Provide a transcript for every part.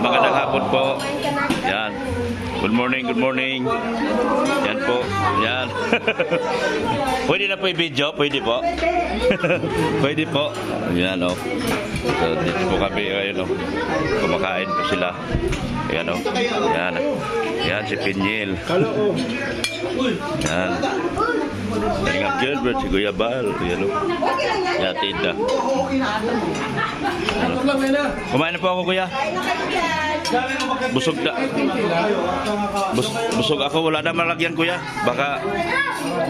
magandang hapon po. Yan. Good morning, good morning. Yan po. Yan. Pwede na po i-video? Pwede po? Pwede po. Yan o. So, dito po kami ngayon o. Kumakain po sila. Yan o. Yan. Yan si Pinyel. Yan. Yan ang Gilbert, si Kuya Bal. Yan o. Yan, tita. Kumain na po ako, Kuya. Busog na. Busog ako. Wala na malagyan, Kuya. Baka.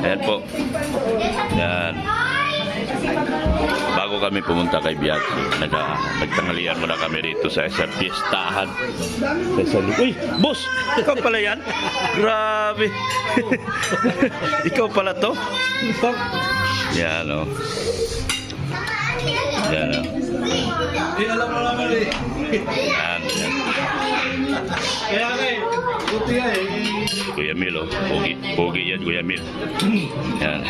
Ayan po. Yan. Bago kami pumunta kay Biatsi, nagtanghalian muna kami rito sa isang piestahan. Uy, boss! Ikaw pala yan? Grabe! Ikaw pala to? Yan o. Yan o. Yan. Kaya nga buti nga Kuya Mil o. Pogi yan, Kuya Mil. Yan.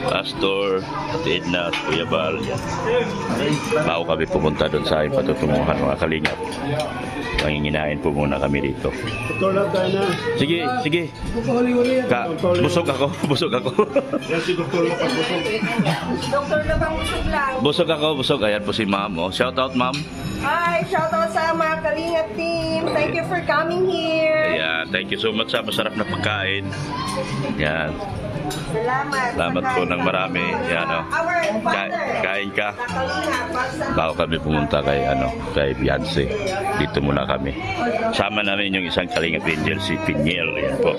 Pastor, at Edna, at Kuya Bal. Bago kami pumunta doon sa aking patutunguhan mga kalingap. Manginginain po muna kami rito. Tulad tayo na. Sige, sige. Busog ako, busog ako. Yan si Dr. Mapagusog. Doktor na bang busog lang? Busog ako, busog. Ayan po si Ma'am. Oh. Shout out, Ma'am. Hi, shout out sa mga Kalingap team. Thank you for coming here. Ayan, thank you so much sa masarap na pagkain. Ayan. Salamat. Salamat po ng marami. Yan, oh. Our father. Kain ka. Sa Kalingap. Bago kami pumunta kay Beyonce. Dito muna kami. Sama namin yung isang Kalingap Angel, si Pinyel. Yan po.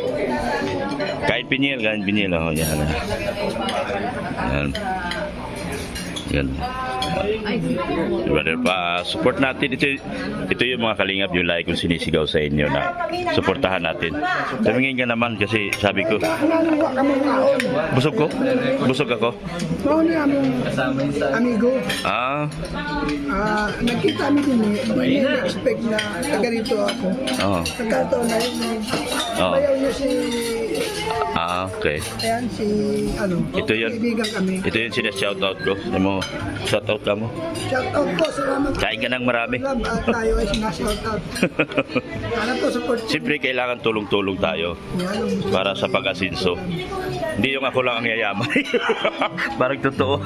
Kain Pinyel. Oh, yan. Yan. Yan. Brother, support natin. Ito yung mga Kalingap, yung like kung sinisigaw sa inyo na suportahan natin. Tumingin ka naman kasi sabi ko, busog ko? Busog ako? Noon ni among amigo, nagkita kami din eh. Hindi niya expect na taga rito ako. Oo. Nagkataon na yun. Oo. Bayaw niya si, Okay. ayan si, Ito yun. kaibigan kami. Ito yung sinashoutout ko. Shoutout ka mo. Shout out po, salamat. Kain ka ng marami. Tayo ay sinashout out. Sana po support po. Siyempre, kailangan tulong-tulong tayo para sa pag-asinso. Hindi yung ako lang ang yayaman. Parang totoo.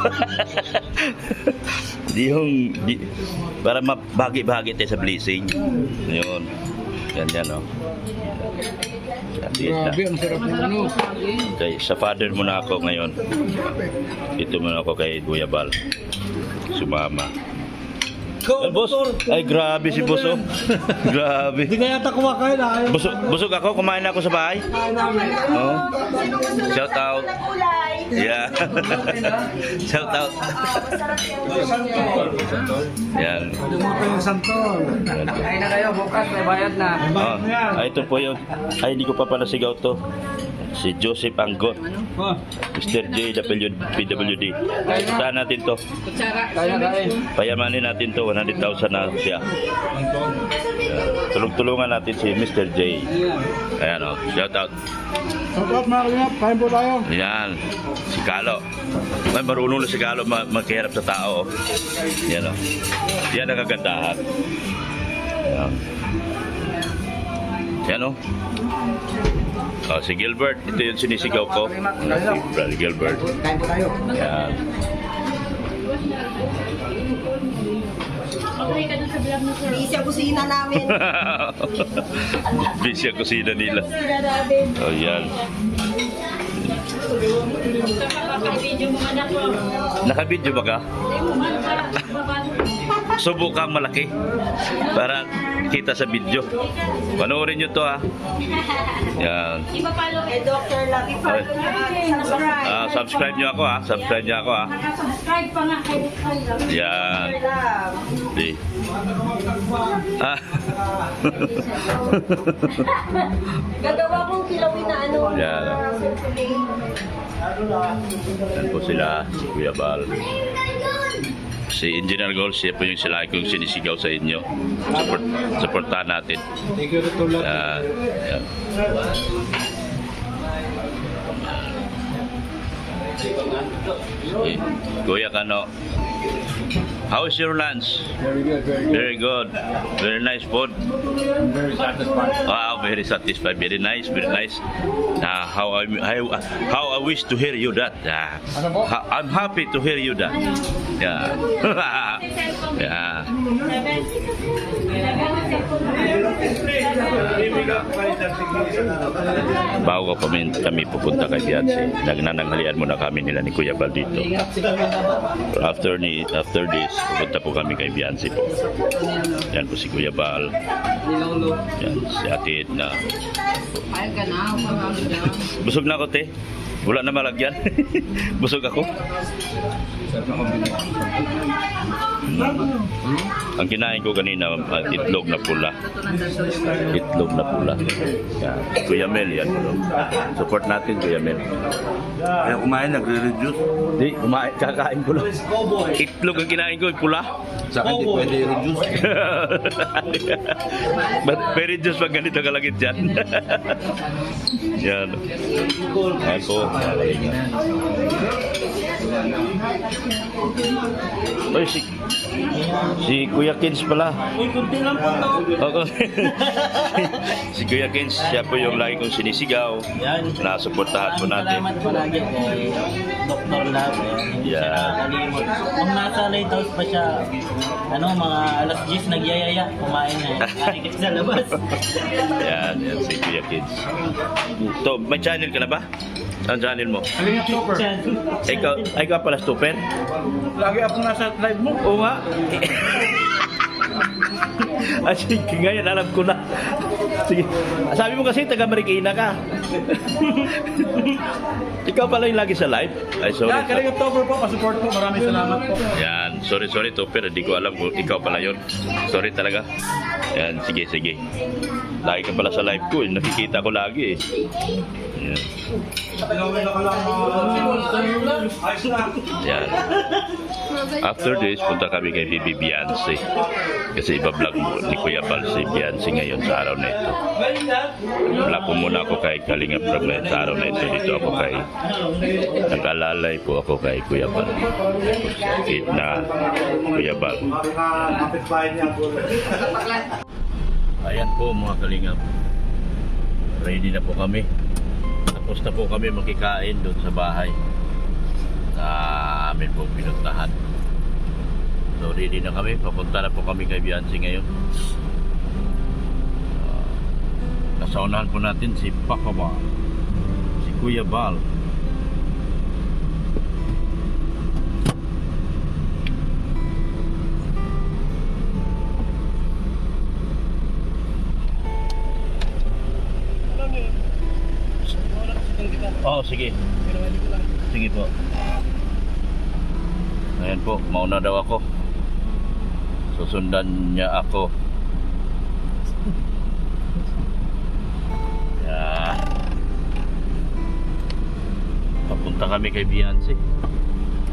Para mabahagi-bahagi tayo sa blessing. Yun. Yan, oh. Grabe, ang sarap ng ano. Okay, sa father muna ako ngayon. Dito muna ako kay Kuya Bal. Sumama. Ay, boss. Ay, grabe si boss, oh. Grabe. Hindi kaya yata kumakain ah. Busog ako, kumain na ako sa bahay. Oh. Shout out. Yeah. Shout out. Yan. Dumuto yung santol. Kain na kayo, bukas may bayad na. Oh. Ito po yun. Ay, hindi ko pa pala sigaw to. Si Joseph Anggot. Mr. J. PWD. Saan natin to? Kaya kain. Payamanin natin to. 100,000 na siya. Tulong-tulungan natin si Mr. J. Ayan o. Shout out. Shout out mga kalingap, kain po tayo. Yan. Si Kalo. May marunong na si Kalo magkihirap sa tao. Yan o. Yan ang kagandahan. Yan. Yan o. Oh, si Gilbert. Ito yung sinisigaw ko. Si Brother Gilbert. Kain po tayo. Yan. Busy ang kusina namin. Busy ang kusina nila. Oh, yan. Naka-video ba ka? Subukang malaki para kita sa video. Panoorin nyo to, ha. Yan. Eh, Dr. Lucky, follow nyo. Subscribe. Subscribe nyo ako, ha. Subscribe nyo ako, ha. Subscribe pa nga kay Yan. Di. Gagawa kong kilawin na ano. Yan. Yan po sila, si Kuya Bal. Si Engineer Gold, siya po yung sila kung sinisigaw sa inyo. Supportahan natin. Thank you, Dr. Lot. Yan. Kuya Kano. How is your lunch? Very good, very good. Very good. Very nice food. I'm very satisfied. Wow, very satisfied. Very nice, very nice. How I wish to hear you that. I'm happy to hear you that. Yeah. Yeah. Bago kami pupunta kay Beyonce, nagnananghalian muna kami nila ni Kuya Bal dito. After this, pupunta po kami kay Beyonce po. Yan po si Kuya Bal. Yan si Ate Edna. Busog na ako, te. Wala na malagyan. Busog ako. Ang kinain ko kanina, itlog na pula. Itlog na pula. Yan. Kuya Mel, yan. Support natin, Kuya Mel. Kaya kumain, nagre-reduce. Di, kakain ko lang. Itlog ang kinain ko, pula. Sa akin, di pwede i-reduce. But very just pag ganito kalagit dyan. Yan. Ako. Oy, si Kuya Kins pala. Uy, kunti lang po to. Si Kuya Kins, siya po yung lagi kong sinisigaw. Yan. Nasuportahan po natin. Salamat palagi kay Dr. Lab. Hindi siya nakakalimot. Nung nasa lighthouse pa siya, mga alas 10 nagyayaya, kumain na. Nakikit sa labas. Yan, si Kuya Kins. To, may channel ka na ba? Ang channel mo? Ikaw pala stupid? Lagi ako nasa live mo. Oo nga. Sige, ngayon alam ko na. Sige. Sabi mo kasi taga Marikina ka. Ikaw pala yung lagi sa live? Ay, sorry. Kaling October po, pasupport po. Maraming salamat po. Yan, sorry Topper, hindi ko alam kung ikaw pala yun. Sorry talaga. Yan, sige. Lagi ka pala sa live ko, nakikita ko lagi eh. Yan. Yan. After this, punta kami kay Bibi Beyonce. Kasi iba-vlog ni Kuya Bal si Beyonce ngayon sa araw na ito. Vlog po muna ako kay Kalinga Vlog ngayon sa araw na ito. Dito ako kay nag-alalay po ako kay Kuya Bal. Sakit na Kuya Bal. Ayan po mga Kalingap. Ready na po kami. Tapos na po kami makikain doon sa bahay sa amin po pinuntahan. So ready na kami. Papunta na po kami kay Beyonce ngayon. Kasaunahan po natin si Papa Bal, si Kuya Bal. Oh, sige. Sige po. Ayan po, mauna daw ako. Susundan niya ako. Yan. Papunta kami kay Beyonce.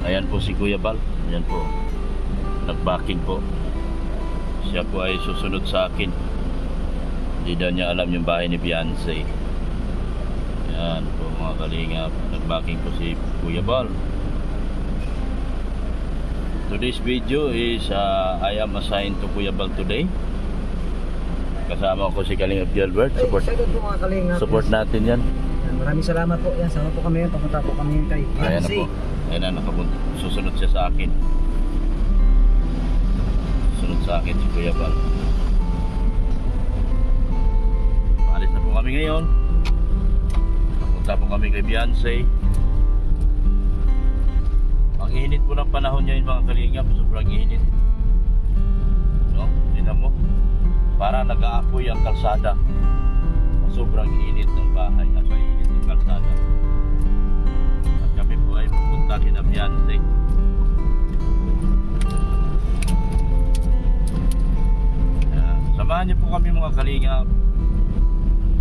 Ayan po si Kuya Bal. Ayan po. Nag-backing po. Siya po ay susunod sa akin. Hindi daw niya alam yung bahay ni Beyonce. Yan po mga Kalingap. Nag-backing po si Kuya Bal. Today's video is I am assigned to Kuya Bal today. Kasama ko si Kalingap Gilbert. Excited po mga Kalingap. Support natin yan. Maraming salamat po. Yan, sama po kami. Papunta po kami kay Ayan na po. Ayan na, susunod siya sa akin. Susunod sa akin si Kuya Bal. Alis na po kami ngayon. Papunta po kami kay Beyonce. Ang init po ng panahon niya yung mga Kalingap. Sobrang init. No? Tingnan mo. Para nag-aapoy ang kalsada. Sobrang init ng bahay. Asa init ng kalsada. At kami po ay pupunta kina Beyonce. Samahan niyo po kami mga Kalingap.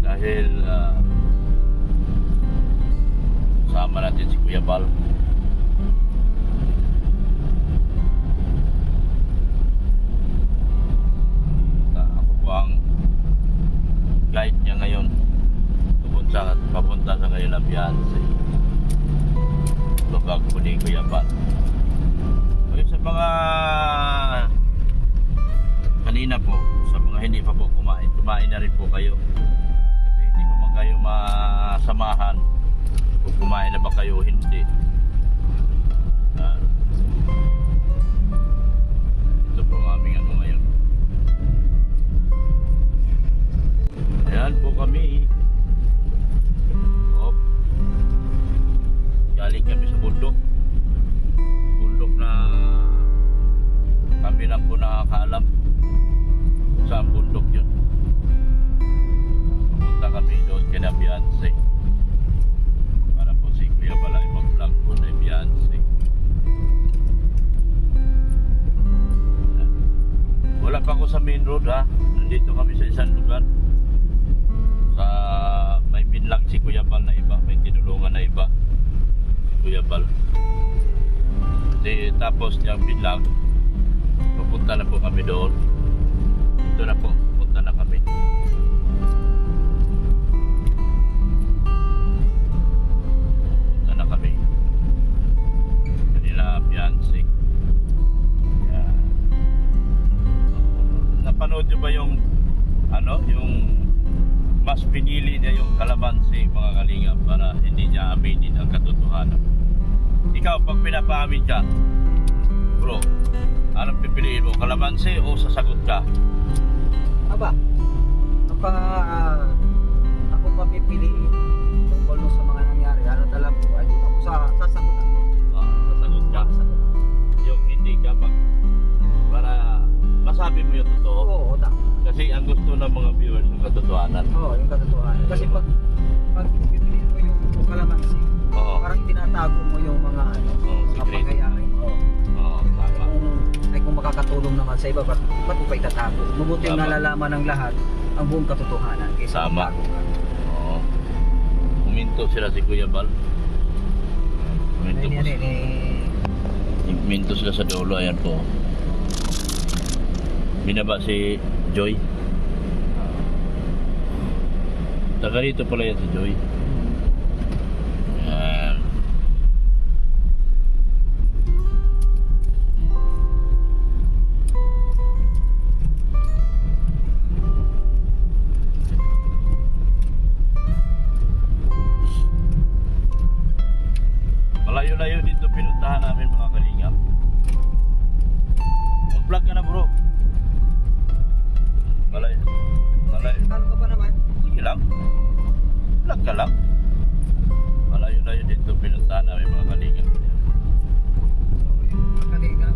Dahil sama natin si Kuya Bal. Ako po ang guide niya ngayon. Papunta sa kayo ng Beyonce. Babag po ni Kuya Bal. Sa mga kanina po, sa mga hindi pa po kumain na rin po kayo. Kasi hindi ko man kayo masamahan kung kumain na ba kayo o hindi. Ito po ang aming ano ngayon. Ayan po kami. Op. Galing kami sa bundok. Bundok na kami lang po nakakaalam saan bundok yun. Pumunta kami doon kina Beyonce para po si Kuya Balay mag-vlog po na Beyonce. Wala pa ako sa main road ha. Nandito kami sa isang lugar. Sa may binlang si Kuya Bal na iba, may tinulungan na iba si Kuya Bal. Tapos niyang binlang, pupunta na po kami doon. Ito na po, pupunta na kami. Pupunta na kami. Kanila Beyonce. Yan. Napanood niyo ba yung ano, yung mas pinili niya yung kalamansi mga kalingap para hindi niya aminin ang katotohanan. Ikaw, pag pinapaamin ka, bro, anong pipiliin mo? Kalamansi o sasagot ka? Aba, ako pa pipiliin tungkol sa mga nangyari. Ano talaga po, ay dito ako sasagutan. Sasagot ka? Sasagutan. Yung hindi ka para masabi mo yung totoo. Oo, Kasi ang gusto ng mga viewers yung katotohanan. Oo, yung katotohanan. Kasi pag pipiliin mo yung kalamansi, Oo. parang tinatago mo yung mga ano, Oo, mga secret. pangyayari. Oo. Oo, tama. Kung makakatulong naman sa iba, ba't mo pa itatago? Mabuti yung Tama. nalalaman ng lahat ang buong katotohanan kaysa Tama. magtago ka. Oo. Huminto sila si Kuya Bal. Huminto po. Huminto sila sa dulo. Ayan po. Binaba si Joy. Taga rito pala yan si Joy. Ayan. Malayo-layo dito pinuntahan namin mga kalingap. Mag-vlog ka na bro. Malayo. Ano ka pa naman? Sige lang. Vlog ka lang. Malayo-layo dito pinuntahan namin mga kalingap. So, yung mga kalingap,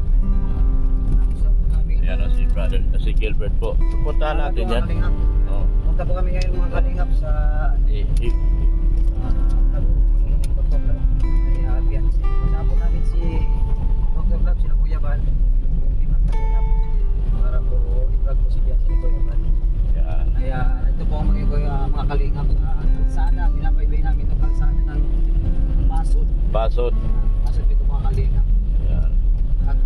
nakusap po namin. Ayan o si brother, si Gilbert po. Pupuntahan natin Mga yan. kalingap. Oo. Punta po kami ngayon mga kalingap sa Dr. Lab. Ay, Beyonce. Kasama po namin si Dr. Lab, sila Kuya Bal. Yung limang kalingap. Para po i-vlog po si Beyonce ni Kuya Bal. Yan. Kaya ito po ang mga kalingap sa kalsada. Pinapaybay namin itong kalsada ng Masud. Pasod. Masud ito mga kalingap. Yan. At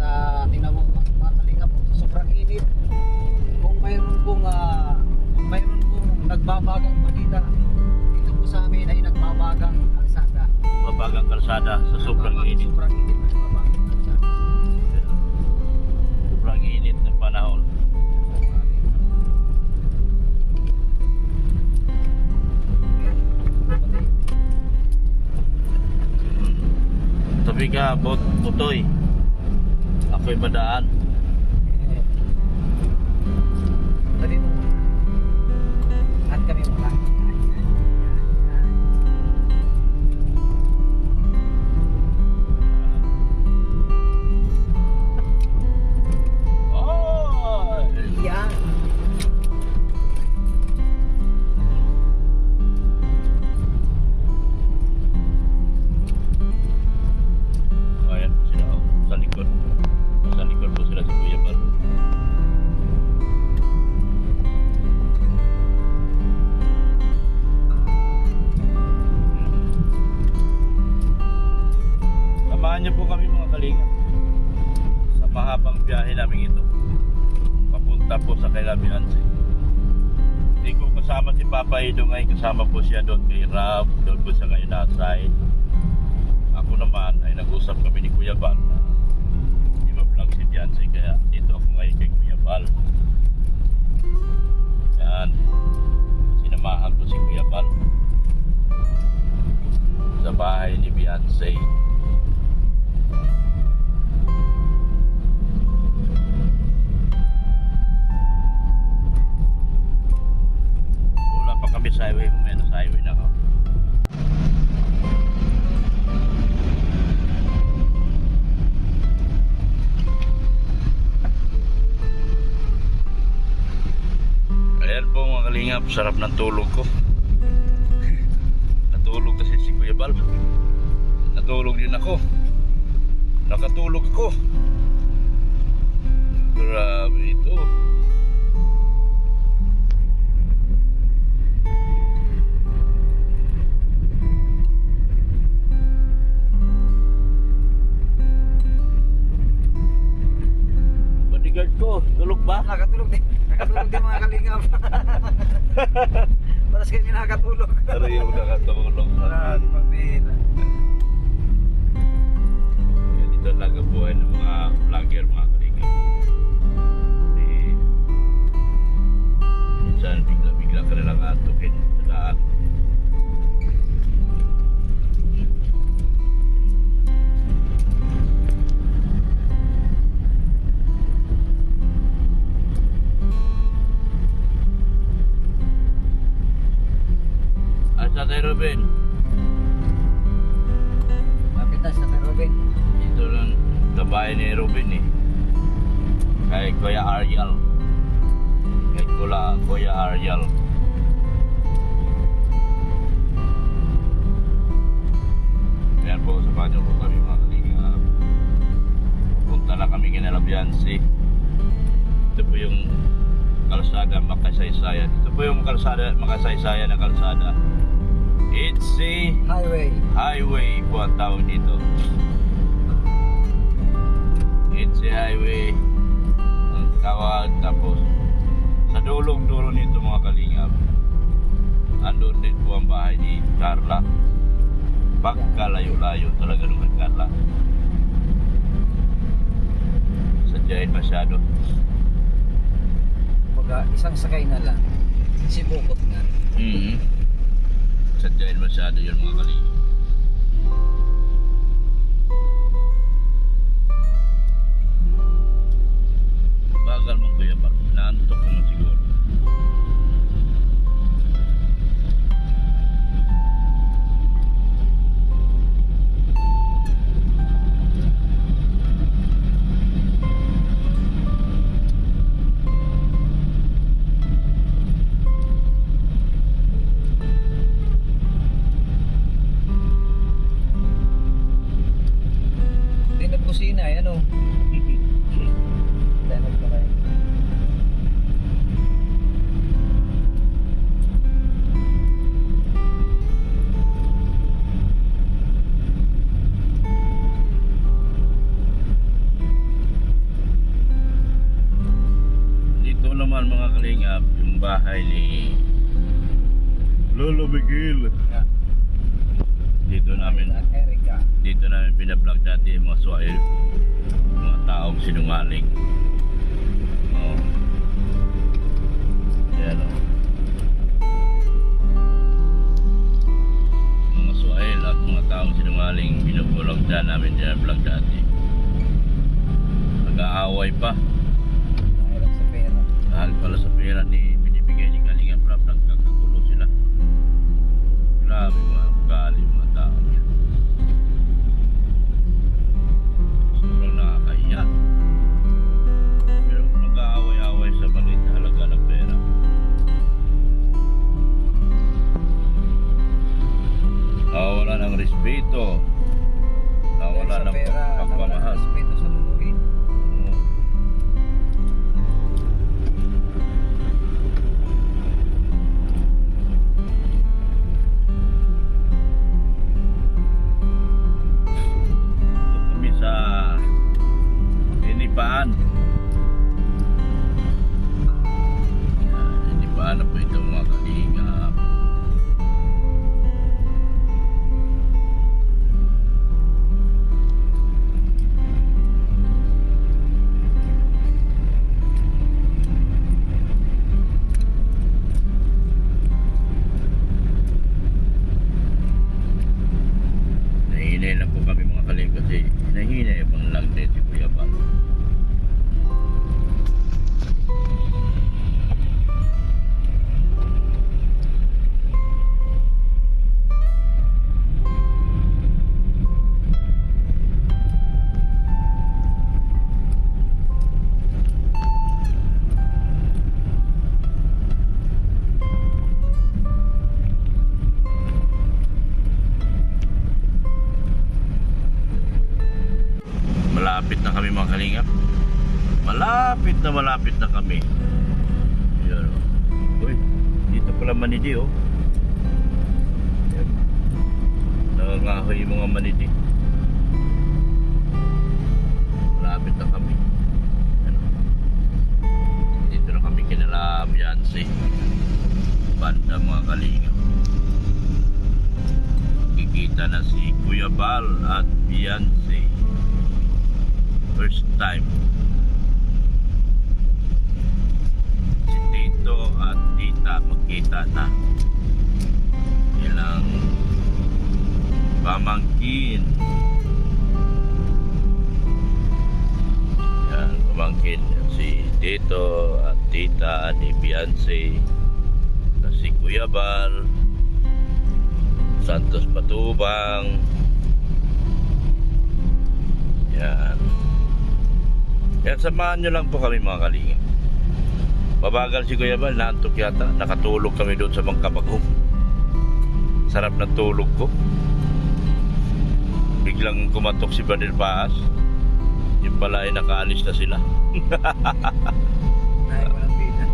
tingnan mo mga kalingap, sa sobrang init. Kung mayroon pong nagbabagang balita, dito po sa amin ay nagbabagang kalsada. Mabagang kalsada sa sobrang init. Sobrang init na nagbabagang kalsada. Sobrang init ng panahon. Tabi ka, Butoy. Ako'y madaan. Sabi mo, at kami muna. Oh! Yan. Ayan po sila oh, sa likod. Sa likod po sila si Kuya Bal. Samahan niyo po kami mga kalinga sa mahabang biyahe namin ito. Papunta po sa kay Beyonce. Hindi ko kasama si Papa Edo ngayon, kasama po siya doon kay Rab, doon po siya kay Nasay. Ako naman ay nag-usap kami ni Kuya Bal na i-vlog si Beyonce, kaya dito ako ngayon kay Kuya Bal. kalingap, sarap ng tulog ko. Natulog kasi si Kuya Bal. Natulog din ako. Nakatulog ako. Grabe ito. Bodyguard ko, tulog ba? Nakatulog din. Nakatulog din mga kalingap. Paras kayo nakatulog. Pero yung nakatulog. Grabe, pambira. Yan ito talaga buhay ng mga vlogger, mga kalingap. Di, minsan bigla-bigla ka nilang atukin sa daan. Asa tayo, Ruben? Lapit na sa Kay Robin. Dito lang sa bahay ni Ruben eh. Kay Kuya Ariel. Kay Kuya Ariel. Ayan po, sa banyo po kami mga kalingap. Punta na kami kinalabiansi. Ito po yung kalsada makasaysayan. Ito po yung kalsada makasaysayan na kalsada. It's a highway po ang tawag dito. It's a highway ang tawag. Tapos sa dulong-dulo nito mga kalingap, andun din po ang bahay ni Carla. Pagkalayo-layo talaga nung Carla. Sadyain masyado. Kumbaga, isang sakay na lang. Si Bukot nga. Sadyain masyado yun mga kalingap. Bagal man Kuya Bal. Naantok ko man siguro. Hindi nagkusina eh, ano? Hindi nagkamay. Dito naman mga kalingap, yung bahay ni Lolo Miguel. Dito namin Erika. Dito namin binablog dati yung mga Swahili, mga taong sinungaling. Oh. Yan o. Mga Swahili at mga taong sinungaling binubulog dyan namin binablog dati. Nag-aaway pa. Mahirap sa pera. Dahil pala sa pera ni binibigay ni Kalinga Prab, nagkakagulo sila. Grabe mga ugali mga tao yan. Sobrang nakakahiya. malapit na kami mga kalingap. Malapit na kami. Ayan, oh. Uy, dito pala manidi oh. Ayan. Nangangahoy yung mga manidi. Malapit na kami. Ayan, oh. Dito na kami kinala Beyonce. Banda mga kalingap. Kikita na si Kuya Bal at Beyonce. First time. Si Tito at Tita magkita na. Ilang pamangkin. Yan, pamangkin si Tito at Tita ni Beyonce. Si Kuya Bal, Santos Patubang. Yan. Yan, samahan nyo lang po kami mga kalingap. Mabagal si Kuya Bal, naantok yata. Nakatulog kami doon sa Mangkabagong. Sarap na tulog ko. Biglang kumatok si Badil Paas. Yung pala ay nakaalis na sila. Naiwan ang bida.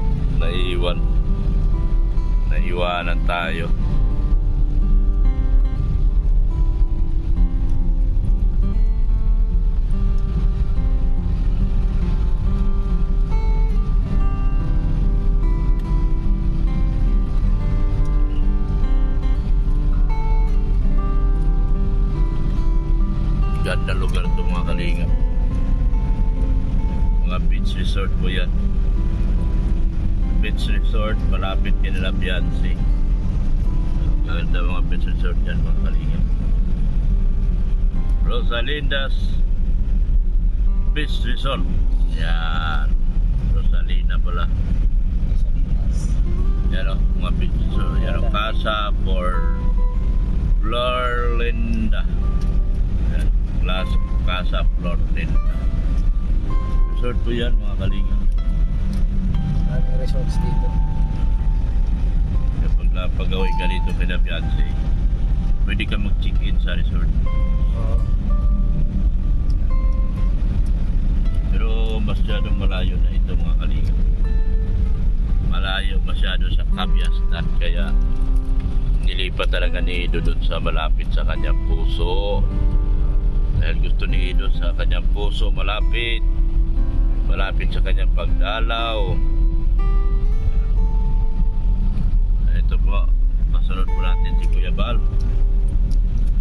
Naiwanan tayo. Ganda lugar ito mga kalingap. Mga beach resort po yan. Beach resort malapit kanila Beyonce. Ganda mga beach resort yan mga kalingap. Rosalinda's Beach Resort. Yan, Rosalinda pala. Yan o, mga beach resort. Yan o, Casa for Florinda. Yan, Casa Florinda. Resort po yan mga kalingap. Maraming resorts dito. Kapag napag-away ka dito kay Beyonce, pwede ka mag-check-in sa resort. Oo. Pero masyadong malayo na ito mga kalingap. Malayo masyado sa Capiastan, kaya nilipat talaga ni Ido doon sa malapit sa kanyang puso. Dahil gusto ni Ido sa kanyang puso malapit sa kanyang pagdalaw. Ito po, kasunod po natin si Kuya Bal.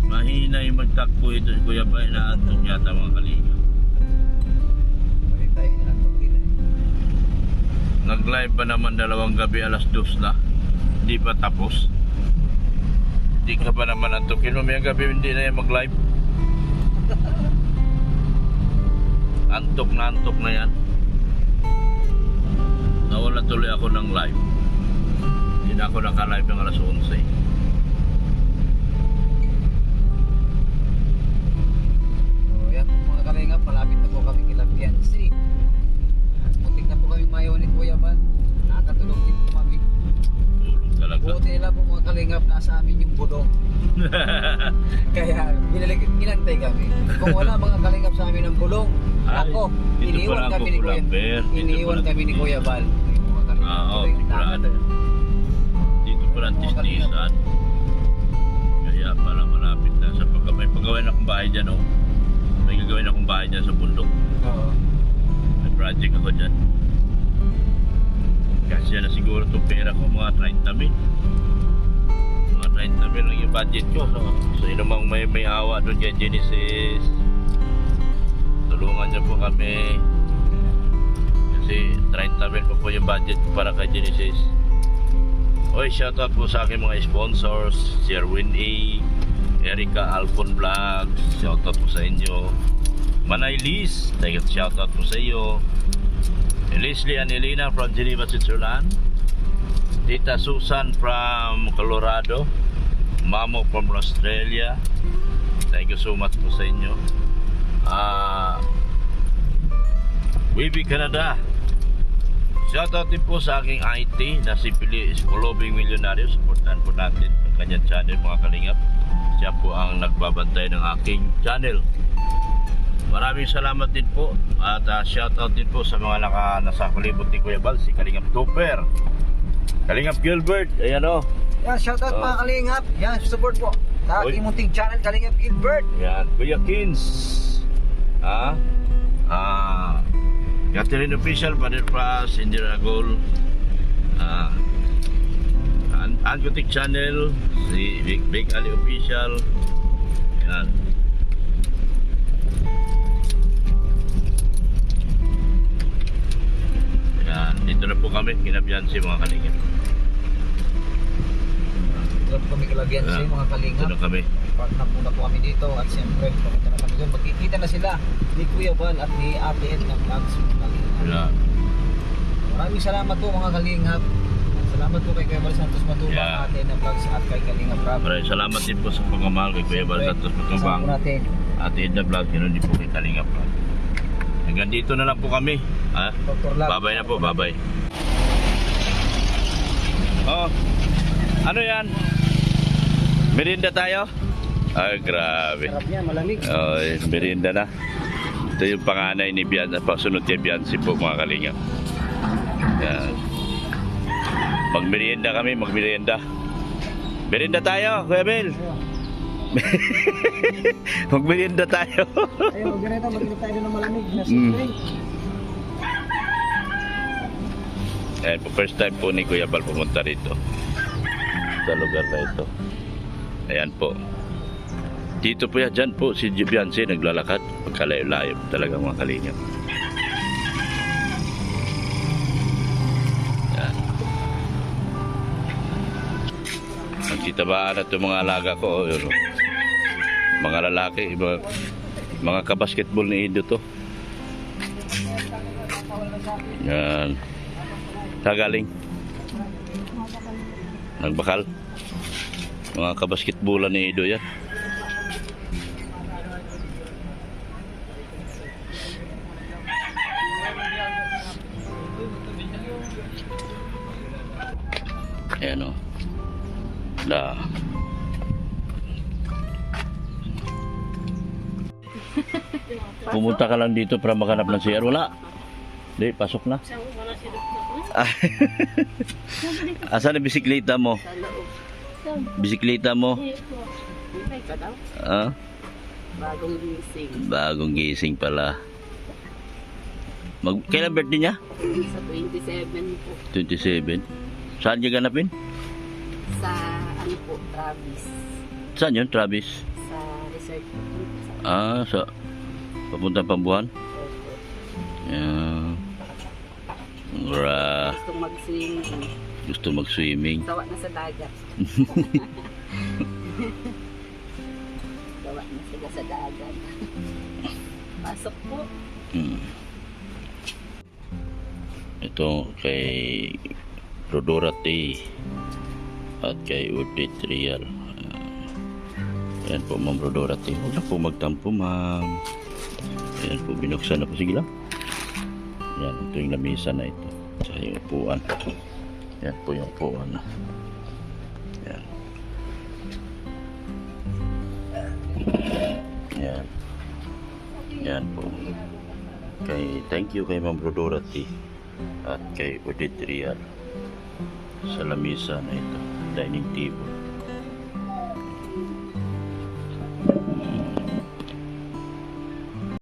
Mahina yung magtakbo ito si Kuya Bal, inaantok yata mga kalingap. Balik tayo inaantok din eh. Nag-live pa naman 2 gabi, alas 2 na. Hindi pa tapos. Hindi ka pa naman antukin mo. May gabi hindi na yan mag-live. Antok na yan. Nawala tuloy ako ng live. Hindi na ako naka-live ng alas 11. So yan po mga kalingap, malapit na po kami kila Beyonce. Muntik na po kami mayawan ni Kuya Bal. Nakakatulog din po kami. Tulog talaga. Buti nila po mga kalingap, nasa amin yung budong. Kaya inantay kami. Kung wala mga kalingap sa amin ng bulong, Ay, ako, dito iniwan pala kami ni ako, Kuya. Lambert. Dito Iniwan pala kami ni dito. Kuya Bal. Yung mga kalingap, Oo, tuloy ang dagat. sigurado. Dito pala ang tistisan. Kaya pala malapit na sa may pagawin akong bahay dyan oh. May gagawin akong bahay dyan sa bundok. Oo. May project ako dyan. Kasi na siguro itong pera ko mga 30 mil. Mga 30 mil lang yung budget ko. So yun namang may awa doon kay Genesis. Tulungan niyo po kami. Kasi 30 mil pa po yung budget ko para kay Genesis. Oy, shoutout po sa aking mga sponsors, si Erwin A, Erica Alcon Vlogs, shoutout po sa inyo. Manay Liz, shoutout po sa iyo. Leslie and Elena from Geneva, Switzerland. Tita Susan from Colorado. Mamo from Australia. Thank you so much po sa inyo. Wibi Canada. Shoutout din po sa aking IT na si Pili Escolobing Millionario. Supportan po natin ang kanyang channel mga kalingap. Siya po ang nagbabantay ng aking channel. Maraming salamat din po at shoutout din po sa mga nasa kulibot ni Kuya Bal, si Kalingap Tupper, Kalingap Gilbert, ayan o. Yan, shoutout Oh. mga Kalingap. Yan, support po. Sa Oy. aking munting channel, Kalingap Gilbert. Yan, Kuya Kins. Catherine Official, Father Pras, Indira Agol, Angotic Channel, si Big Ali Official. Yan. Yan, dito na po kami, kinabihan si mga kalingap. Dito po kami kalagyan sa Yan. mga Kalingap. Dito na kami. Park na muna po kami dito at siyempre pumunta na kami doon. Magkikita na sila ni Kuya Bal at ni Ate Ed ng vlogs mga Kalingap. Yan. Maraming salamat po mga Kalingap. Salamat po kay Kuya Bal Santos Matubang, Yeah. Ate Ed ng vlogs at kay Kalingap Rob. Maraming salamat din po sa pagmamahal kay Kuya Bal Santos Matubang, Kasama po natin. Ate Edna Vlog, ganoon din po kay Kalingap Vlog. Hanggang dito na lang po kami. Dr. Lab. Babay na po, babay. Oh, ano yan? Merienda tayo? Ay, grabe. Sarap niya, malamig. Oh, merienda na. Ito yung panganay ni Bian, pasunod kay Biansi po mga kalingap. Yan. Magmerienda kami, magmerienda. Merienda tayo, Kuya Bel. Magmerienda tayo. Ayun, huwag ganito, mag-inip tayo ng malamig. Nasa Mm. drink. Ayan po, first time po ni Kuya Bal pumunta rito sa lugar na ito. Ayan po. Dito po yan, dyan po si Biansi naglalakad. Pagkalayo-layo talaga mga kalingap. Ayan. Magtitabaan na itong mga alaga ko. Oh, yun, oh. Mga lalaki, mga kabasketball ni Ido to. Yan. Kagaling. Nagbakal. Mga kabasketbolan ni Ido yan. Ayan o. Da. Pumunta ka lang dito para maghanap ng CR. Wala. Di, pasok na. Asan ang bisikleta mo? Bisikleta mo? Ah? Bagong gising. Bagong gising pala. Kailan birthday niya? Sa 27 po. 27. Saan niya ganapin? Sa ano po, Travis. Saan yun, Travis? Sa resort po. Sa papuntang Pambuhan? Opo. Yan. Gustong mag-swimming. Gusto mag-swimming. Sawa na sa dagat. Sawa na sila sa dagat. Pasok po. Hmm. Ito kay Rodorati at kay Udit Real. Ayan po, Ma'am Rodorati. Huwag na po magtampo, Ma'am. Ayan po, binuksan na po. Sige lang. Ayan, ito yung lamesa na ito. Tsaka yung upuan. Ayan po yung upuan. Ayan. Ayan. Ayan po. Thank you kay Ma'am Rodorati at kay Udit Real sa lamesa na ito, dining table.